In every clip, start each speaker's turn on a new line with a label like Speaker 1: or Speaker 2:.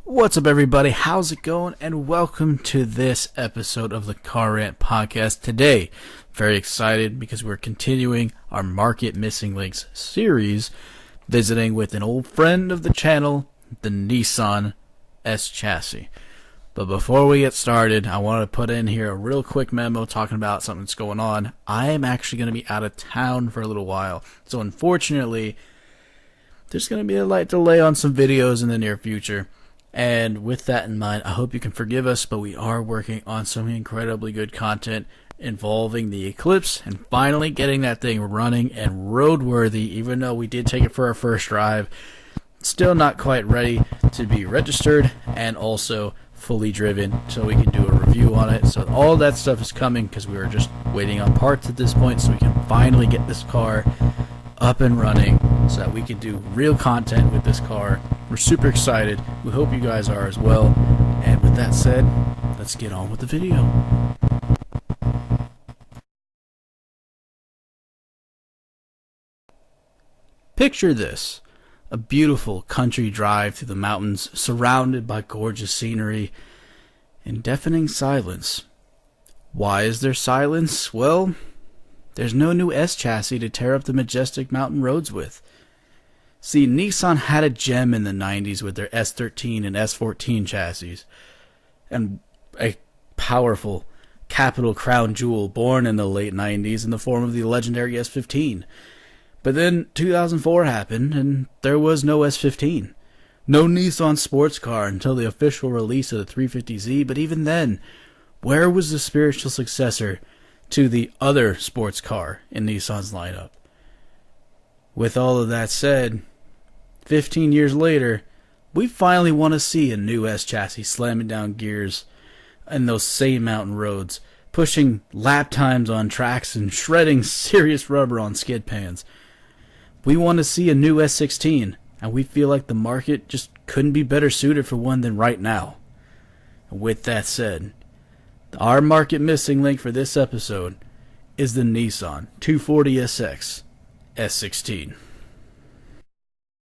Speaker 1: What's up, everybody? How's it going? And welcome to this episode of the Car Rant podcast. Today, very excited because we're continuing our Market Missing Links series, visiting with an old friend of the channel, the Nissan S chassis. But before we get started, I want to put in here a real quick memo talking about something that's going on. I am actually going to be out of town for a little while, so unfortunately, there's going to be a light delay on some videos in the near future. And with that in mind, I hope you can forgive us, but we are working on some incredibly good content involving the Eclipse and finally getting that thing running and roadworthy, even though we did take it for our first drive. Still not quite ready to be registered and also fully driven so we can do a review on it. So all that stuff is coming because we were just waiting on parts at this point so we can finally get this car up and running so that we can do real content with this car. We're super excited. We hope you guys are as well. And with that said, let's get on with the video. Picture this: a beautiful country drive through the mountains, surrounded by gorgeous scenery and deafening silence. Why is there silence? Well, there's no new S chassis to tear up the majestic mountain roads with. See, Nissan had a gem in the 90s with their S13 and S14 chassis, and a powerful capital crown jewel born in the late 90s in the form of the legendary S15. But then 2004 happened, and there was no S15. No Nissan sports car until the official release of the 350Z, but even then, where was the spiritual successor to the other sports car in Nissan's lineup? With all of that said, 15 years later, we finally want to see a new S chassis slamming down gears in those same mountain roads, pushing lap times on tracks and shredding serious rubber on skid pans. We want to see a new S16, and we feel like the market just couldn't be better suited for one than right now. With that said, our market missing link for this episode is the Nissan 240SX S16.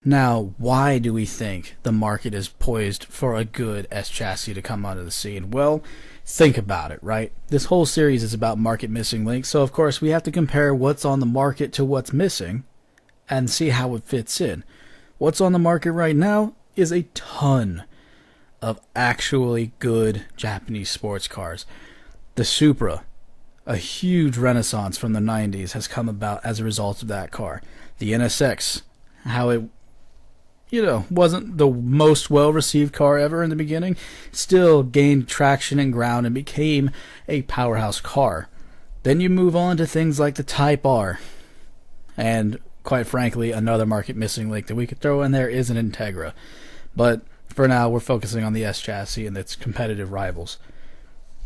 Speaker 1: Now, why do we think the market is poised for a good S chassis to come onto the scene? Well, think about it, right? This whole series is about market missing links, so of course we have to compare what's on the market to what's missing and see how it fits in. What's on the market right now is a ton of actually good Japanese sports cars. The Supra, a huge renaissance from the 90s, has come about as a result of that car. The NSX, how it, wasn't the most well-received car ever in the beginning, still gained traction and ground and became a powerhouse car. Then you move on to things like the Type R, and quite frankly, another market missing link that we could throw in there is an Integra. But for now, we're focusing on the S chassis and its competitive rivals.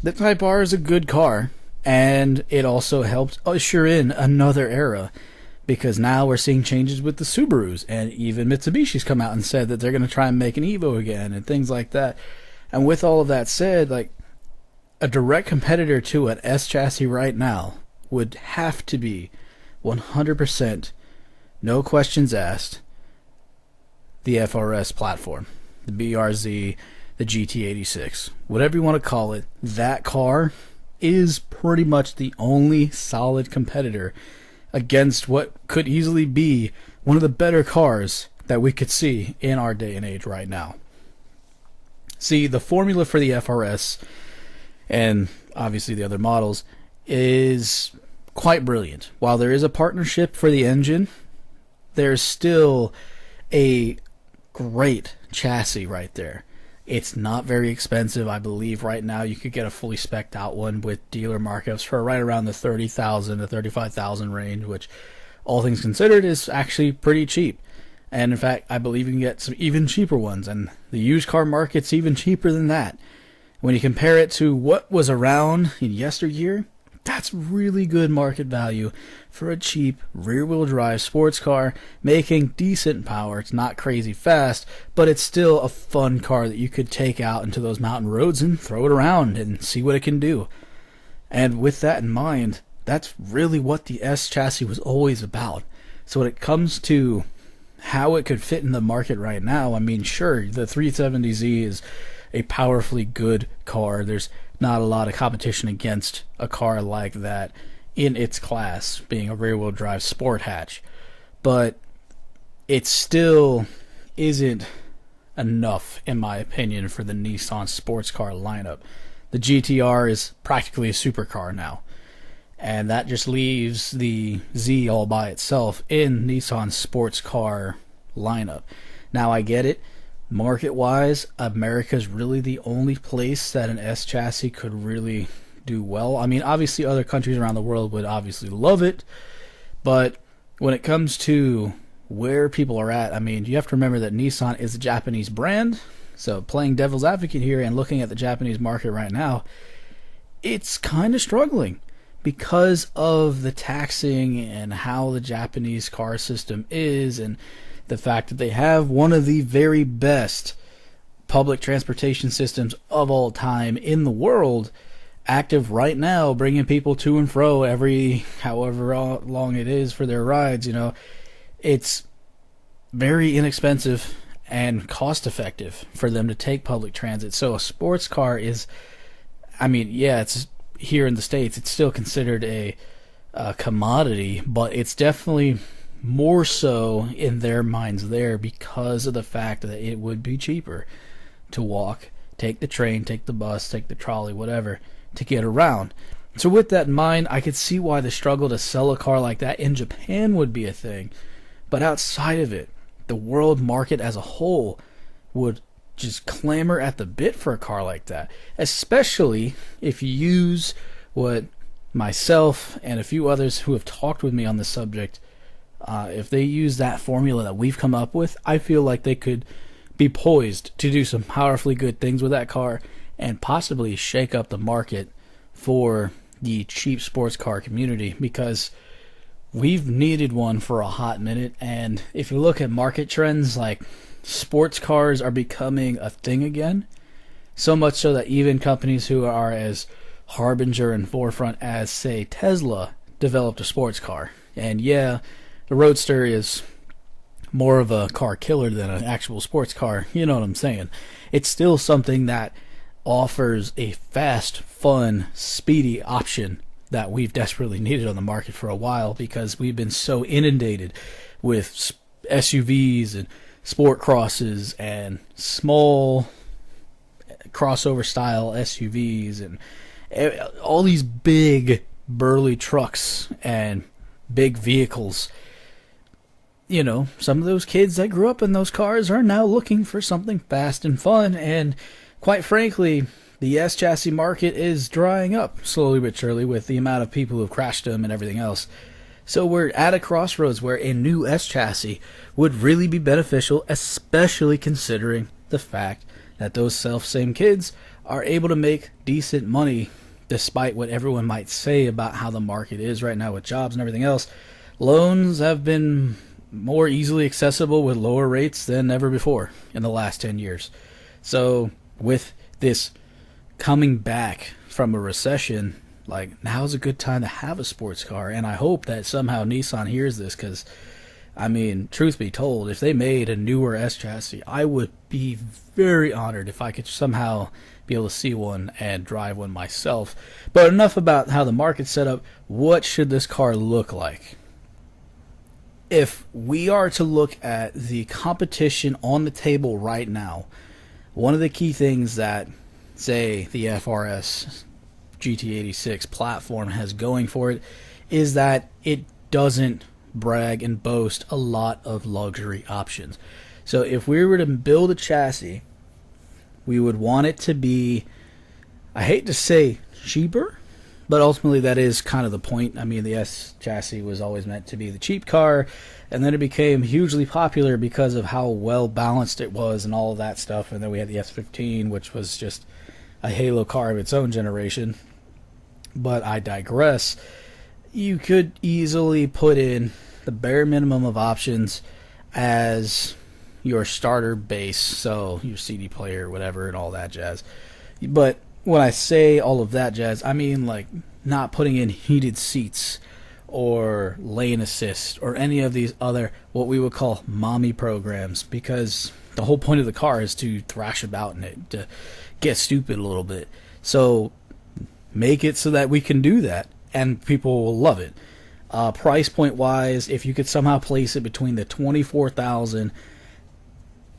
Speaker 1: The Type R is a good car, and it also helped usher in another era, because now we're seeing changes with the Subarus, and even Mitsubishi's come out and said that they're going to try and make an Evo again, and things like that. And with all of that said, like, a direct competitor to an S chassis right now would have to be 100%, no questions asked, the FRS platform, the BRZ, the GT86, whatever you want to call it. That car is pretty much the only solid competitor against what could easily be one of the better cars that we could see in our day and age right now. See, the formula for the FRS, and obviously the other models, is quite brilliant. While there is a partnership for the engine, there's still a great chassis right there. It's not very expensive. I believe right now you could get a fully spec'd out one with dealer markups for right around the $30,000 to $35,000 range, which, all things considered, is actually pretty cheap. And in fact, I believe you can get some even cheaper ones, and the used car market's even cheaper than that. When you compare it to what was around in yesteryear, that's really good market value for a cheap rear-wheel drive sports car making decent power. It's not crazy fast, but it's still a fun car that you could take out into those mountain roads and throw it around and see what it can do. And with that in mind, that's really what the S chassis was always about. So when it comes to how it could fit in the market right now, I mean, sure, the 370Z is a powerfully good car. There's not a lot of competition against a car like that in its class, being a rear-wheel drive sport hatch. But it still isn't enough, in my opinion, for the Nissan sports car lineup. The GTR is practically a supercar now, and that just leaves the Z all by itself in Nissan's sports car lineup. Now, I get it. Market-wise, America's really the only place that an S chassis could really do well. I mean, obviously other countries around the world would obviously love it, but when it comes to where people are at, I mean, you have to remember that Nissan is a Japanese brand. So playing devil's advocate here and looking at the Japanese market right now, it's kind of struggling because of the taxing and how the Japanese car system is, and the fact that they have one of the very best public transportation systems of all time in the world active right now, bringing people to and fro every however long it is for their rides. You know, it's very inexpensive and cost effective for them to take public transit. So a sports car is, I mean, yeah, it's here in the States, it's still considered a commodity, but it's definitely more so in their minds there because of the fact that it would be cheaper to walk, take the train, take the bus, take the trolley, whatever, to get around. So with that in mind, I could see why the struggle to sell a car like that in Japan would be a thing. But outside of it, the world market as a whole would just clamor at the bit for a car like that, especially if you use what myself and a few others who have talked with me on the subject, if they use that formula that we've come up with, I feel like they could be poised to do some powerfully good things with that car and possibly shake up the market for the cheap sports car community, because we've needed one for a hot minute. And if you look at market trends, like, sports cars are becoming a thing again, so much so that even companies who are as harbinger and forefront as, say, Tesla developed a sports car. And yeah, the Roadster is more of a car killer than an actual sports car, you know what I'm saying. It's still something that offers a fast, fun, speedy option that we've desperately needed on the market for a while, because we've been so inundated with SUVs and sport crosses and small crossover style SUVs and all these big burly trucks and big vehicles. You know, some of those kids that grew up in those cars are now looking for something fast and fun, and quite frankly, the S chassis market is drying up slowly but surely with the amount of people who've crashed them and everything else. So we're at a crossroads where a new S chassis would really be beneficial, especially considering the fact that those self-same kids are able to make decent money despite what everyone might say about how the market is right now with jobs and everything else. Loans have been more easily accessible with lower rates than ever before in the last 10 years. So with this coming back from a recession, like, now's a good time to have a sports car. And I hope that somehow Nissan hears this, because, I mean, truth be told, if they made a newer S chassis, I would be very honored if I could somehow be able to see one and drive one myself. But enough about how the market's set up. What should this car look like? If we are to look at the competition on the table right now, one of the key things that, say, the FRS GT86 platform has going for it is that it doesn't brag and boast a lot of luxury options. So if we were to build a chassis, we would want it to be, I hate to say cheaper, but ultimately that is kind of the point. I mean, the S chassis was always meant to be the cheap car, and then it became hugely popular because of how well balanced it was and all of that stuff. And then we had the S15, which was just a halo car of its own generation. But I digress. You could easily put in the bare minimum of options as your starter base, so your CD player, whatever, and all that jazz. But when I say all of that jazz, I mean, like, not putting in heated seats or lane assist or any of these other what we would call mommy programs, because the whole point of the car is to thrash about in it, to get stupid a little bit. So make it so that we can do that and people will love it. Price point wise, if you could somehow place it between the 24,000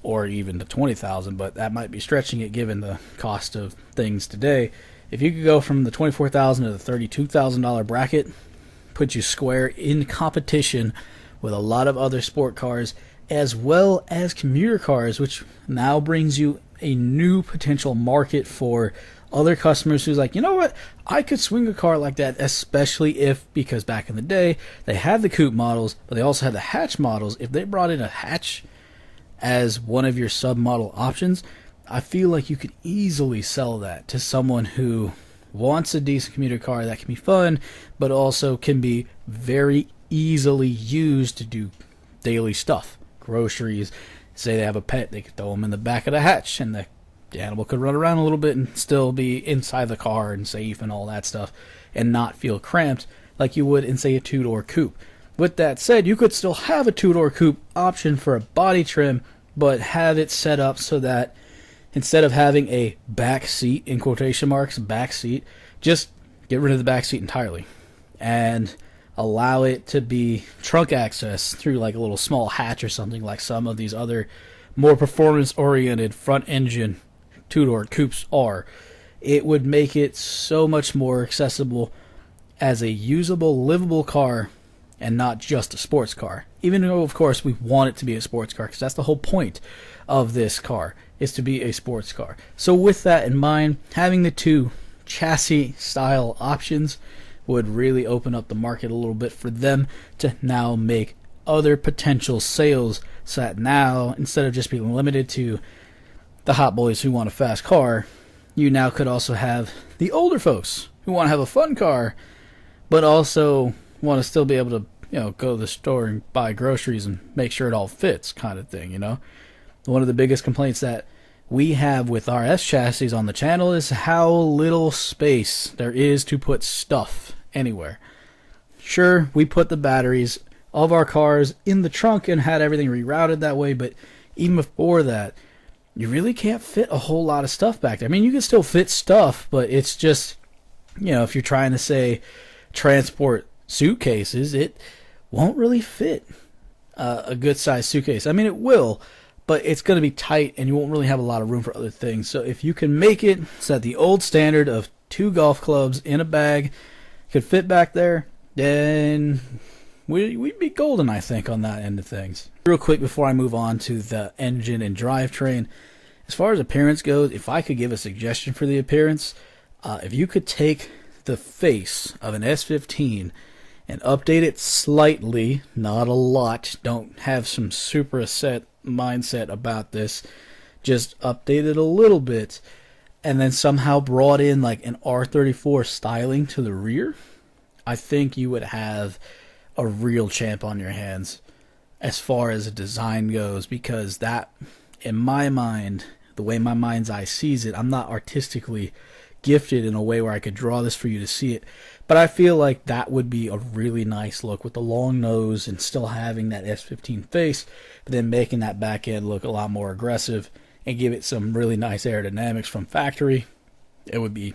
Speaker 1: or even the 20,000, but that might be stretching it given the cost of things today. If you could go from the 24,000 to the $32,000 bracket, put you square in competition with a lot of other sport cars as well as commuter cars, which now brings you a new potential market for other customers who's like, you know what, I could swing a car like that, especially if, because back in the day they had the coupe models, but they also had the hatch models. If they brought in a hatch as one of your sub-model options, I feel like you could easily sell that to someone who wants a decent commuter car that can be fun, but also can be very easily used to do daily stuff. Groceries, say they have a pet, they could throw them in the back of the hatch and the animal could run around a little bit and still be inside the car and safe and all that stuff and not feel cramped like you would in, say, a two-door coupe. With that said, you could still have a two-door coupe option for a body trim, but have it set up so that instead of having a back seat, in quotation marks, back seat, just get rid of the back seat entirely and allow it to be trunk access through like a little small hatch or something like some of these other more performance-oriented front-engine two-door coupes are. It would make it so much more accessible as a usable, livable car and not just a sports car. Even though, of course, we want it to be a sports car, because that's the whole point of this car, is to be a sports car. So with that in mind, having the two chassis style options would really open up the market a little bit for them to now make other potential sales, so that now, instead of just being limited to the hot boys who want a fast car, you now could also have the older folks who want to have a fun car, but also want to still be able to, go to the store and buy groceries and make sure it all fits, kind of thing, One of the biggest complaints that we have with our S chassis on the channel is how little space there is to put stuff anywhere. Sure, we put the batteries of our cars in the trunk and had everything rerouted that way, but even before that, you really can't fit a whole lot of stuff back there. I mean, you can still fit stuff, but it's just, if you're trying to, say, transport suitcases, it won't really fit a good sized suitcase. I mean, it will, but it's going to be tight and you won't really have a lot of room for other things. So if you can make it so that the old standard of 2 golf clubs in a bag could fit back there, then we'd be golden, I think, on that end of things. Real quick before I move on to the engine and drivetrain, as far as appearance goes, if I could give a suggestion for the appearance, if you could take the face of an S15 and update it slightly, not a lot, don't have some super set mindset about this, just update it a little bit, and then somehow brought in like an R34 styling to the rear, I think you would have a real champ on your hands as far as a design goes, because that, in my mind, the way my mind's eye sees it, I'm not artistically gifted in a way where I could draw this for you to see it, but I feel like that would be a really nice look with the long nose and still having that S15 face, but then making that back end look a lot more aggressive and give it some really nice aerodynamics from factory. It would be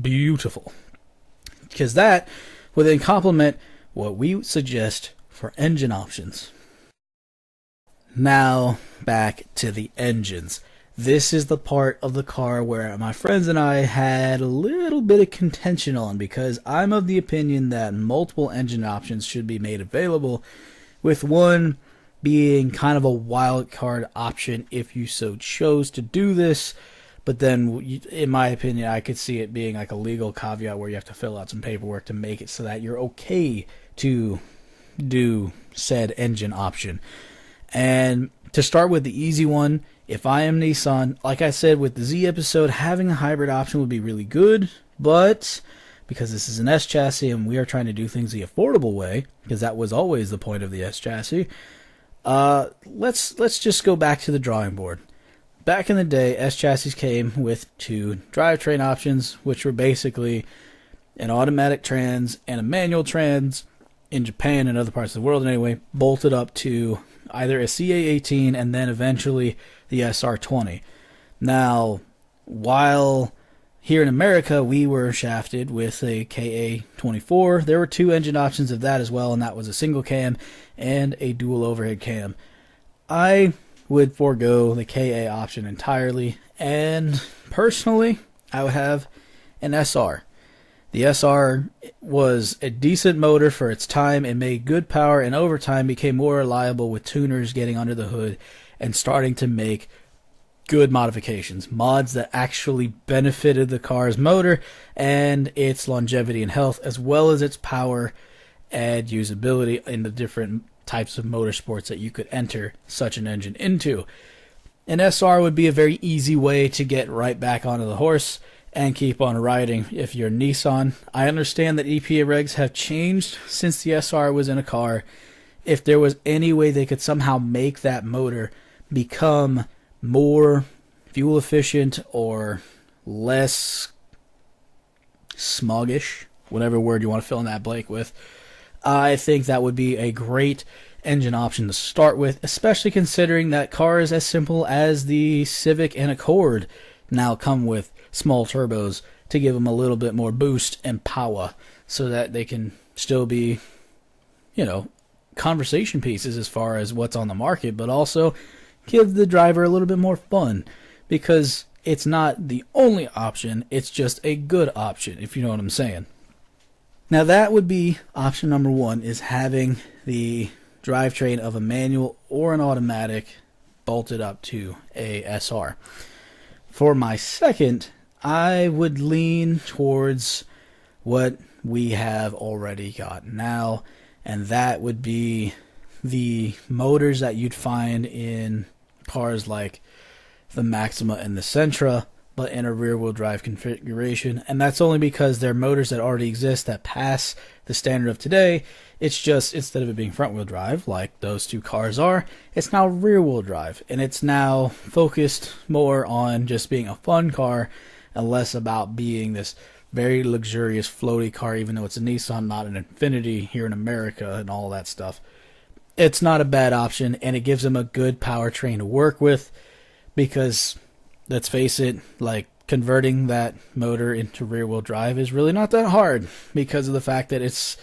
Speaker 1: beautiful, because that would then complement what we suggest for engine options. Now back to the engines. This is the part of the car where my friends and I had a little bit of contention on, because I'm of the opinion that multiple engine options should be made available, with one being kind of a wild card option if you so chose to do this. But then, in my opinion, I could see it being like a legal caveat where you have to fill out some paperwork to make it so that you're okay to do said engine option. And to start with the easy one, if I am Nissan, like I said with the Z episode, having a hybrid option would be really good, but because this is an S chassis and we are trying to do things the affordable way, because that was always the point of the S chassis, let's just go back to the drawing board. Back in the day, S chassis came with 2 drivetrain options, which were basically an automatic trans and a manual trans, in Japan and other parts of the world anyway, bolted up to either a CA18 and then eventually the SR20. Now, while here in America we were shafted with a KA24, there were two engine options of that as well, and that was a single cam and a dual overhead cam. I would forego the KA option entirely, and personally, I would have an SR. The SR was a decent motor for its time. It made good power, and over time became more reliable with tuners getting under the hood and starting to make good modifications, mods that actually benefited the car's motor and its longevity and health, as well as its power and usability in the different types of motorsports that you could enter such an engine into. An SR would be a very easy way to get right back onto the horse and keep on riding if you're Nissan. I understand that EPA regs have changed since the SR was in a car. If there was any way they could somehow make that motor become more fuel efficient or less smoggish, whatever word you want to fill in that blank with, I think that would be a great engine option to start with, especially considering that cars as simple as the Civic and Accord now come with small turbos to give them a little bit more boost and power so that they can still be, conversation pieces as far as what's on the market, but also give the driver a little bit more fun, because it's not the only option, it's just a good option, if you know what I'm saying. Now that would be option number one, is having the drivetrain of a manual or an automatic bolted up to a SR. For my second, I would lean towards what we have already got now, and that would be the motors that you'd find in cars like the Maxima and the Sentra, but in a rear-wheel drive configuration. And that's only because they're motors that already exist that pass the standard of today. It's just, instead of it being front-wheel drive like those two cars are, it's now rear-wheel drive, and it's now focused more on just being a fun car and less about being this very luxurious floaty car, even though it's a Nissan, not an Infiniti here in America and all that stuff. It's not a bad option, and it gives them a good powertrain to work with, because let's face it, like, converting that motor into rear-wheel drive is really not that hard, because of the fact that it's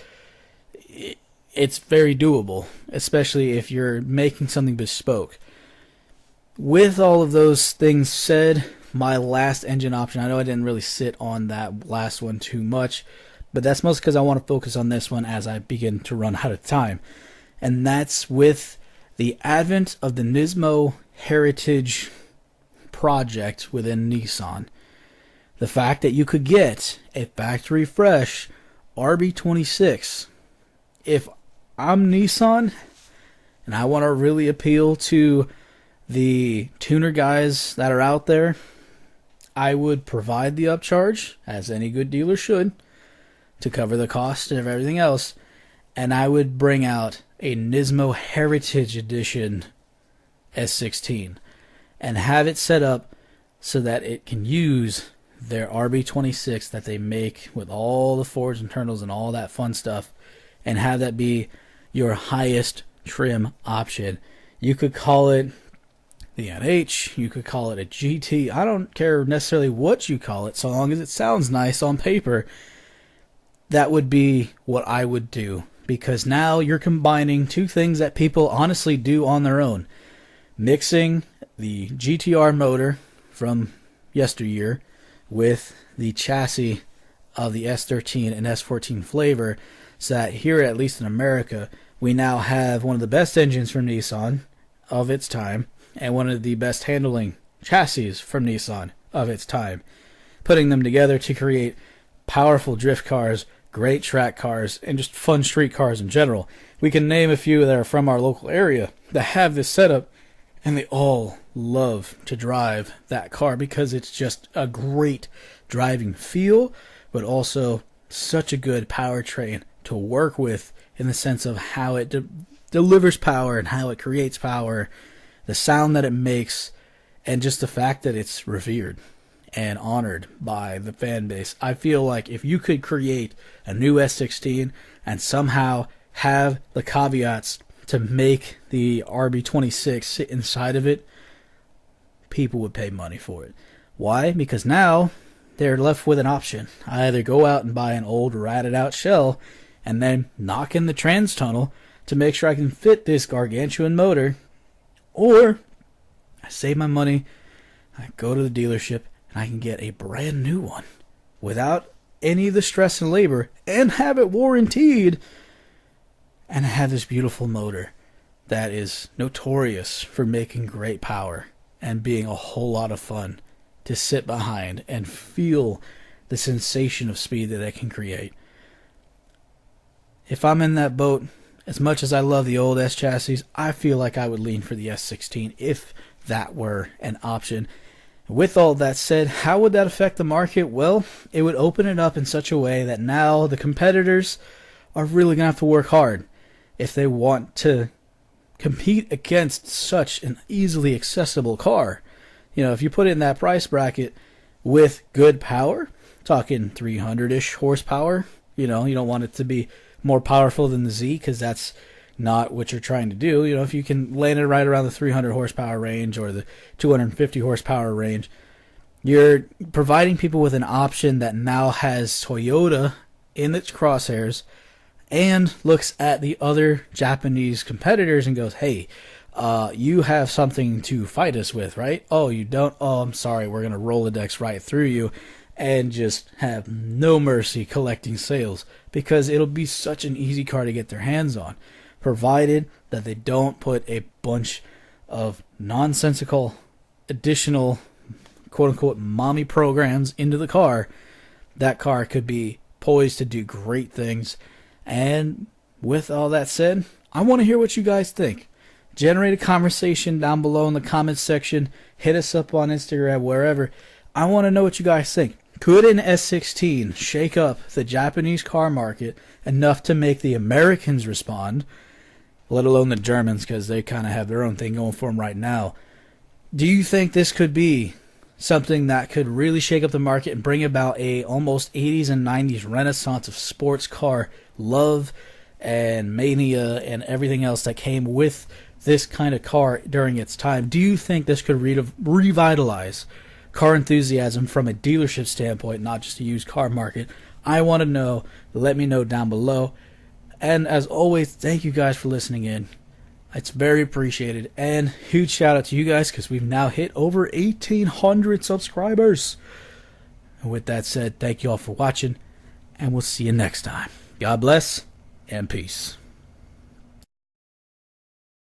Speaker 1: very doable, especially if you're making something bespoke. With all of those things said, my last engine option, I know I didn't really sit on that last one too much, but that's mostly because I want to focus on this one as I begin to run out of time. And that's with the advent of the Nismo Heritage project within Nissan. The fact that you could get a factory fresh RB26. If I'm Nissan and I want to really appeal to the tuner guys that are out there, I would provide the upcharge, as any good dealer should, to cover the cost of everything else, and I would bring out a Nismo Heritage Edition S16 and have it set up so that it can use their RB26 that they make with all the forged internals and all that fun stuff, and have that be your highest trim option. You could call it the NH, you could call it a GT, I don't care necessarily what you call it, so long as it sounds nice on paper. That would be what I would do, because now you're combining two things that people honestly do on their own. Mixing the GTR motor from yesteryear with the chassis of the S13 and S14 flavor, so that here, at least in America, we now have one of the best engines from Nissan of its time, and one of the best handling chassis from Nissan of its time, putting them together to create powerful drift cars, great track cars, and just fun street cars in general. We can name a few that are from our local area that have this setup, and they all love to drive that car because it's just a great driving feel, but also such a good powertrain to work with, in the sense of how it delivers power and how it creates power, the sound that it makes, and just the fact that it's revered and honored by the fan base. I feel like if you could create a new S16 and somehow have the caveats to make the RB26 sit inside of it, people would pay money for it. Why? Because now they're left with an option. I either go out and buy an old ratted out shell and then knock in the trans tunnel to make sure I can fit this gargantuan motor, or I save my money, I go to the dealership, and I can get a brand new one without any of the stress and labor and have it warranted and have this beautiful motor that is notorious for making great power and being a whole lot of fun to sit behind and feel the sensation of speed that it can create. If I'm in that boat, as much as I love the old S chassis, I feel like I would lean for the S16 if that were an option. With all that said, how would that affect the market? Well, it would open it up in such a way that now the competitors are really going to have to work hard if they want to compete against such an easily accessible car. You know, if you put it in that price bracket with good power, talking 300-ish horsepower, you know, you don't want it to be more powerful than the Z because that's not what you're trying to do. You know, if you can land it right around the 300 horsepower range or the 250 horsepower range, you're providing people with an option that now has Toyota in its crosshairs and looks at the other Japanese competitors and goes, hey, you have something to fight us with, right? Oh, you don't? Oh, I'm sorry. We're going to Rolodex right through you and just have no mercy collecting sales, because it'll be such an easy car to get their hands on, provided that they don't put a bunch of nonsensical additional quote-unquote mommy programs into the car. That car could be poised to do great things. And with all that said, I want to hear what you guys think. Generate a conversation down below in the comments section. Hit us up on Instagram, wherever. I want to know what you guys think. Could an S16 shake up the Japanese car market enough to make the Americans respond, let alone the Germans, because they kind of have their own thing going for them right now? Do you think this could be something that could really shake up the market and bring about a almost 80s and 90s renaissance of sports car love and mania and everything else that came with this kind of car during its time? Do you think this could revitalize car enthusiasm from a dealership standpoint, not just a used car market? I want to know. Let me know down below. And as always, thank you guys for listening in. It's very appreciated. And huge shout out to you guys, because we've now hit over 1,800 subscribers. And with that said, thank you all for watching, and we'll see you next time. God bless and peace.